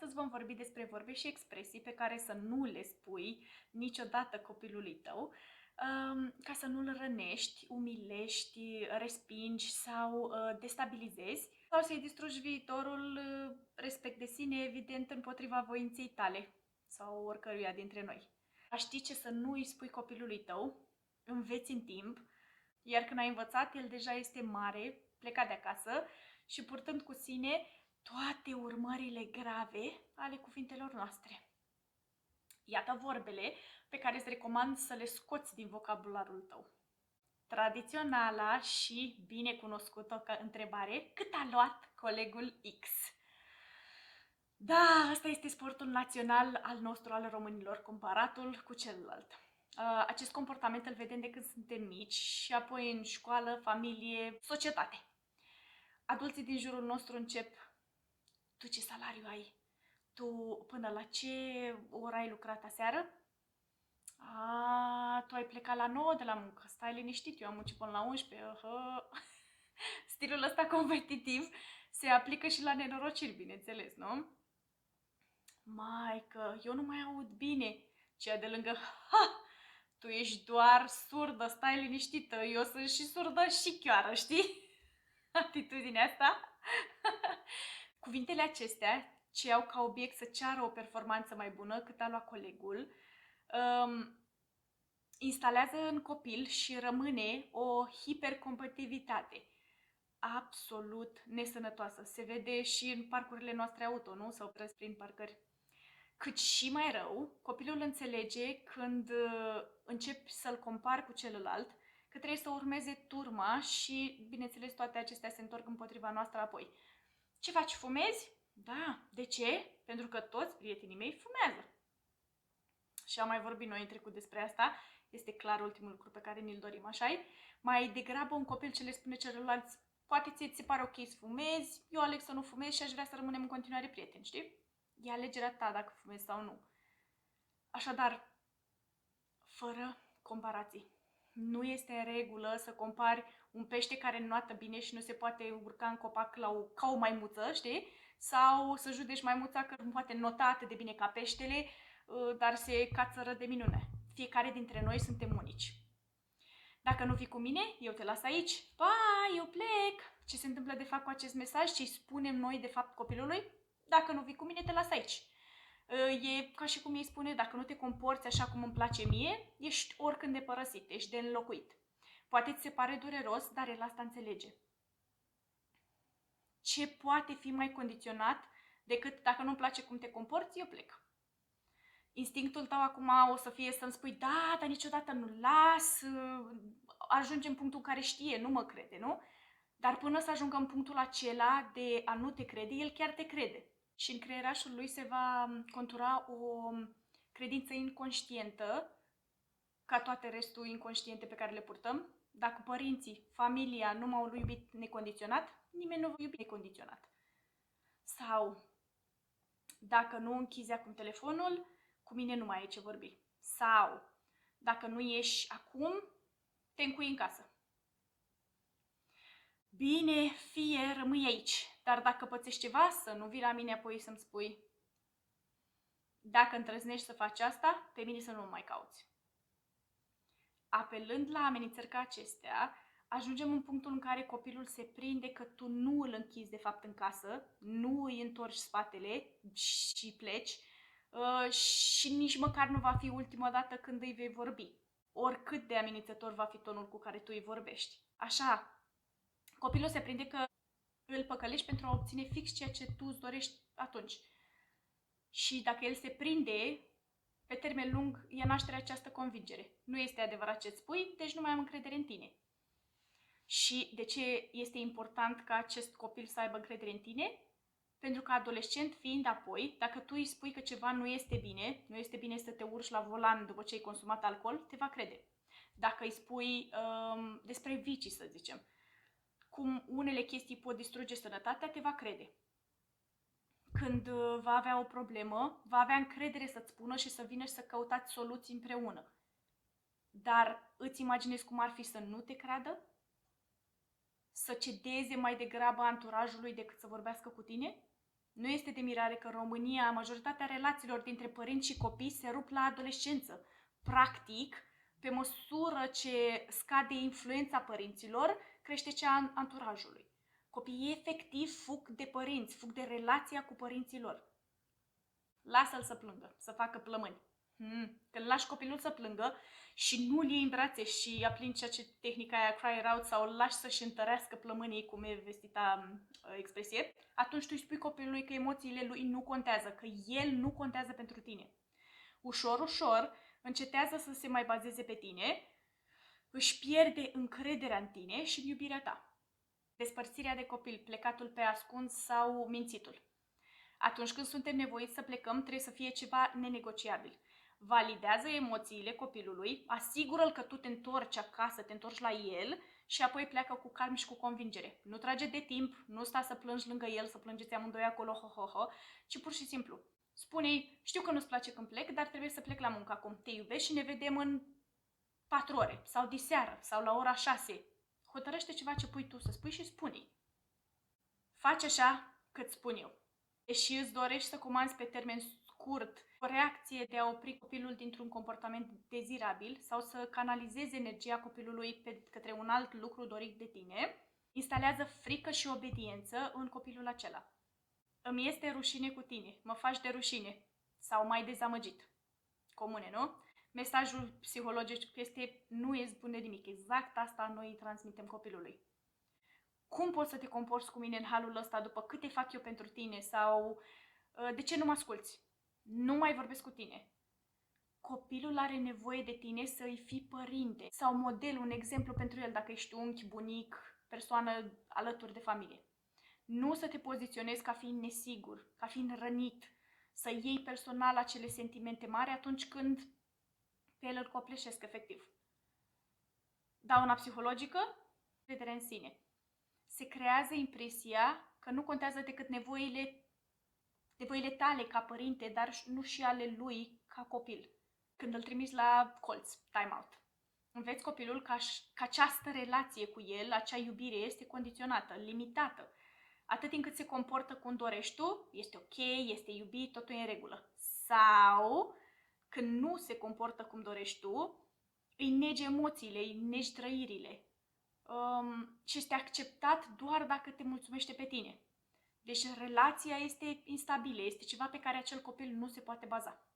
astăzi vom vorbi despre vorbe și expresii pe care să nu le spui niciodată copilului tău, ca să nu-l rănești, umilești, respingi sau destabilizezi sau să-i distrugi viitorul, respect de sine, evident, împotriva voinței tale sau oricăruia dintre noi. A ști ce să nu îi spui copilului tău, înveți în timp, iar când ai învățat, el deja este mare, plecat de acasă și purtând cu sine toate urmările grave ale cuvintelor noastre. Iată vorbele pe care îți recomand să le scoți din vocabularul tău. Tradiționala și bine cunoscută întrebare: cât a luat colegul X? Da, ăsta este sportul național al nostru, al românilor, comparatul cu celălalt. Acest comportament îl vedem de când suntem mici și apoi în școală, familie, societate. Adulții din jurul nostru încep: tu ce salariu ai? Tu până la ce oră ai lucrat aseară? Tu ai plecat la 9 de la muncă, stai liniștit, eu am muncit până la 11. Stilul ăsta competitiv se aplică și la nenorociri, bineînțeles, nu? Maică, eu nu mai aud bine. Cea de lângă: tu ești doar surdă, stai liniștită, eu sunt și surdă și chioară, știi? Atitudinea asta. Cuvintele acestea, ce au ca obiect să ceară o performanță mai bună cât a luat colegul, instalează în copil și rămâne o hipercompetitivitate absolut nesănătoasă. Se vede și în parcurile noastre auto, nu? Sau prin parcări. Cât și mai rău, copilul înțelege când începi să-l compari cu celălalt, că trebuie să urmeze turma și, bineînțeles, toate acestea se întorc împotriva noastră apoi. Ce faci, fumezi? Da. De ce? Pentru că toți prietenii mei fumează. Și am mai vorbit noi în trecut despre asta. Este clar ultimul lucru pe care ni-l dorim, așa-i? Mai degrabă un copil ce le spune celorlalți: poate ți se pare ok să fumezi, eu aleg să nu fumez și aș vrea să rămânem în continuare prieteni, știi? E alegerea ta dacă fumezi sau nu. Așadar, fără comparații. Nu este în regulă să compari un pește care înoată bine și nu se poate urca în copac ca o maimuță, știi? Sau să judeci maimuța că nu poate nota atât de bine ca peștele, dar se cațără de minune. Fiecare dintre noi suntem unici. Dacă nu vii cu mine, eu te las aici. Pa, eu plec! Ce se întâmplă de fapt cu acest mesaj? Ce îi spunem noi de fapt copilului? Dacă nu vii cu mine, te las aici. E ca și cum îi spune: dacă nu te comporți așa cum îmi place mie, ești oricând de părăsit, ești de înlocuit. Poate ți se pare dureros, dar el asta înțelege. Ce poate fi mai condiționat decât: dacă nu-mi place cum te comporți, eu plec. Instinctul tău acum o să fie să-mi spui: da, dar niciodată nu las, ajunge în punctul în care știe, nu mă crede, nu? Dar până să ajungă în punctul acela de a nu te crede, el chiar te crede. Și în creierașul lui se va contura o credință inconștientă, ca toate restul inconștiente pe care le purtăm. Dacă părinții, familia nu m-au iubit necondiționat, nimeni nu va iubi necondiționat. Sau: dacă nu închizi acum telefonul, cu mine nu mai ai ce vorbi. Sau: dacă nu ieși acum, te încui în casă. Bine, fie, rămâi aici, dar dacă pățești ceva, să nu vii la mine apoi să-mi spui. Dacă îndrăznești să faci asta, pe mine să nu mă mai cauți. Apelând la amenințări ca acestea, ajungem în punctul în care copilul se prinde că tu nu îl închizi de fapt în casă, nu îi întorci spatele și pleci, și nici măcar nu va fi ultima dată când îi vei vorbi, oricât de amenințător va fi tonul cu care tu îi vorbești. Așa, copilul se prinde că îl păcălești pentru a obține fix ceea ce tu îți dorești atunci. Și dacă el se prinde, pe termen lung ia naștere această convingere: nu este adevărat ce-ți spui, deci nu mai am încredere în tine. Și de ce este important ca acest copil să aibă încredere în tine? Pentru că adolescent fiind apoi, dacă tu îi spui că ceva nu este bine, nu este bine să te urci la volan după ce ai consumat alcool, te va crede. Dacă îi spui despre vicii, să zicem, cum unele chestii pot distruge sănătatea, te va crede. Când va avea o problemă, va avea încredere să-ți spună și să vină și să căutați soluții împreună. Dar îți imaginezi cum ar fi să nu te creadă? Să cedeze mai degrabă anturajului decât să vorbească cu tine? Nu este de mirare că în România majoritatea relațiilor dintre părinți și copii se rup la adolescență. Practic, pe măsură ce scade influența părinților, crește cea a anturajului. Copiii efectiv fug de părinți, fug de relația cu părinții lor. Lasă-l să plângă, să facă plămâni. Când lași copilul să plângă și nu-l iei în brațe și aplici tehnica aia cry it out sau îl lași să-și întărească plămânii, cum e vestita expresie, atunci tu îi spui copilului că emoțiile lui nu contează, că el nu contează pentru tine. Ușor, ușor, încetează să se mai bazeze pe tine, își pierde încrederea în tine și în iubirea ta. Despărțirea de copil, plecatul pe ascuns sau mințitul. Atunci când suntem nevoiți să plecăm, trebuie să fie ceva nenegociabil. Validează emoțiile copilului, asigură-l că tu te întorci acasă, te întorci la el și apoi pleacă cu calm și cu convingere. Nu trage de timp, nu sta să plângi lângă el, să plângeți amândoi acolo, ho, ci pur și simplu. Spune-i, știu că nu-ți place când plec, dar trebuie să plec la muncă acum. Te iubesc și ne vedem în 4 ore, sau diseară, sau la ora 6. Hotărăște ceva ce pui tu să spui și spune-i. Faci așa cât spun eu. Deși îți dorești să comanzi pe termen scurt o reacție de a opri copilul dintr-un comportament dezirabil sau să canalizezi energia copilului către un alt lucru dorit de tine, instalează frică și obediență în copilul acela. Îmi este rușine cu tine, mă faci de rușine sau mai dezamăgit. Comune, nu? Mesajul psihologic este nu ești bun de nimic. Exact asta noi îi transmitem copilului. Cum poți să te comporți cu mine în halul ăsta după câte fac eu pentru tine? Sau de ce nu mă asculți? Nu mai vorbesc cu tine. Copilul are nevoie de tine să îi fii părinte sau model, un exemplu pentru el dacă ești unchi, bunic, persoană alături de familie. Nu să te poziționezi ca fiind nesigur, ca fiind rănit, să iei personal acele sentimente mari atunci când pe el îl copleșesc efectiv. Dauna psihologică, credere în sine. Se creează impresia că nu contează decât nevoile tale ca părinte, dar nu și ale lui ca copil. Când îl trimiți la colț, time out. Înveți copilul că această relație cu el, acea iubire este condiționată, limitată. Atât timp cât se comportă cum dorești tu, este ok, este iubit, totul e în regulă. Sau când nu se comportă cum dorești tu, îi negi emoțiile, îi negi trăirile. Și este acceptat doar dacă te mulțumește pe tine. Deci relația este instabilă, este ceva pe care acel copil nu se poate baza.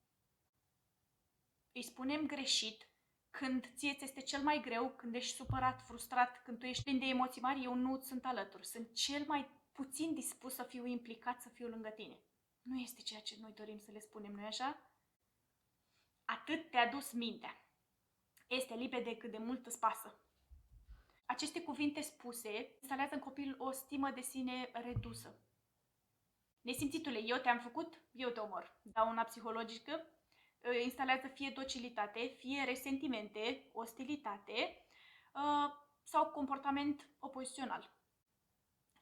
Îi spunem greșit când ție ți este cel mai greu, când ești supărat, frustrat, când tu ești plin de emoții mari, eu nu sunt alături. Sunt cel mai puțin dispus să fiu implicat, să fiu lângă tine. Nu este ceea ce noi dorim să le spunem, nu-i așa? Atât te-a dus mintea. Este limpede cât de mult îți pasă. Aceste cuvinte spuse instalează în copil o stimă de sine redusă. Nesimțitule, eu te-am făcut, eu te omor. Dauna psihologică instalează fie docilitate, fie resentimente, ostilitate sau comportament opozițional.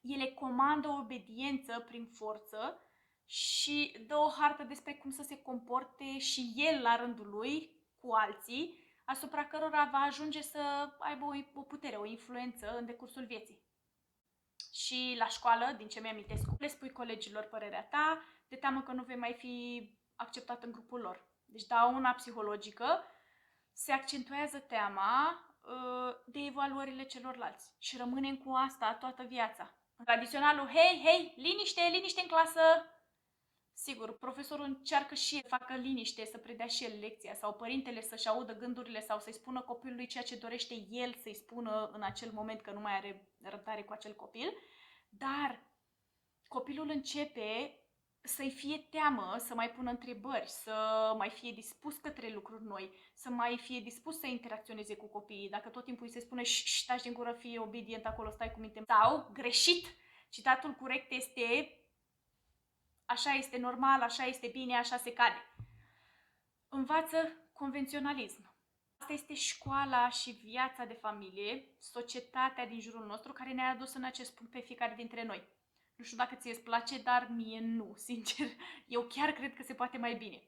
Ele comandă obediență prin forță și dă o hartă despre cum să se comporte și el la rândul lui cu alții, asupra cărora va ajunge să aibă o putere, o influență în decursul vieții. Și la școală, din ce mi-amintesc, le spui colegilor părerea ta, de teamă că nu vei mai fi acceptat în grupul lor. Deci dauna psihologică se accentuează teama de evaluările celorlalți și rămânem cu asta toată viața. Tradiționalul, hei, liniște în clasă! Sigur, profesorul încearcă și el să facă liniște, să predea și el lecția sau părintele să-și audă gândurile sau să-i spună copilului ceea ce dorește el să-i spună în acel moment că nu mai are răbdare cu acel copil, dar copilul începe să-i fie teamă, să mai pună întrebări, să mai fie dispus către lucruri noi, să mai fie dispus să interacționeze cu copiii. Dacă tot timpul îi se spune taci din gură, fie obedient acolo, stai cu minte. Sau, greșit, citatul corect este așa este normal, așa este bine, așa se cade. Învață convenționalism. Asta este școala și viața de familie, societatea din jurul nostru care ne-a adus în acest punct pe fiecare dintre noi. Nu știu dacă ție îți place, dar mie nu, sincer. Eu chiar cred că se poate mai bine.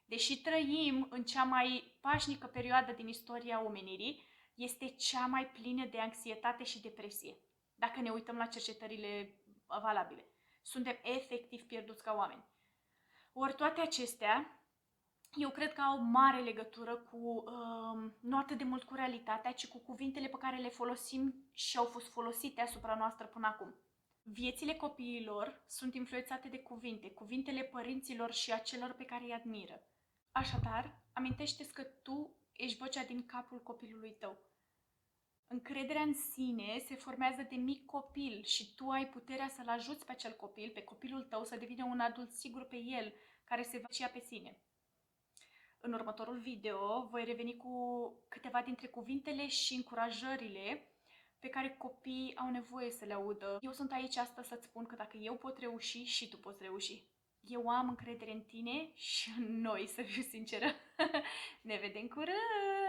Deși trăim în cea mai pașnică perioadă din istoria omenirii, este cea mai plină de anxietate și depresie, dacă ne uităm la cercetările valabile. Suntem efectiv pierduți ca oameni. Ori toate acestea, eu cred că au mare legătură cu, nu atât de mult cu realitatea, ci cu cuvintele pe care le folosim și au fost folosite asupra noastră până acum. Viețile copiilor sunt influențate de cuvinte, cuvintele părinților și a celor pe care îi admiră. Așadar, amintește-ți că tu ești vocea din capul copilului tău. Încrederea în sine se formează de mic copil și tu ai puterea să-l ajuți pe acel copil, pe copilul tău, să devină un adult sigur pe el, care se va pe sine. În următorul video voi reveni cu câteva dintre cuvintele și încurajările pe care copiii au nevoie să le audă. Eu sunt aici astăzi să-ți spun că dacă eu pot reuși, și tu poți reuși. Eu am încredere în tine și în noi, să fiu sinceră. Ne vedem curând!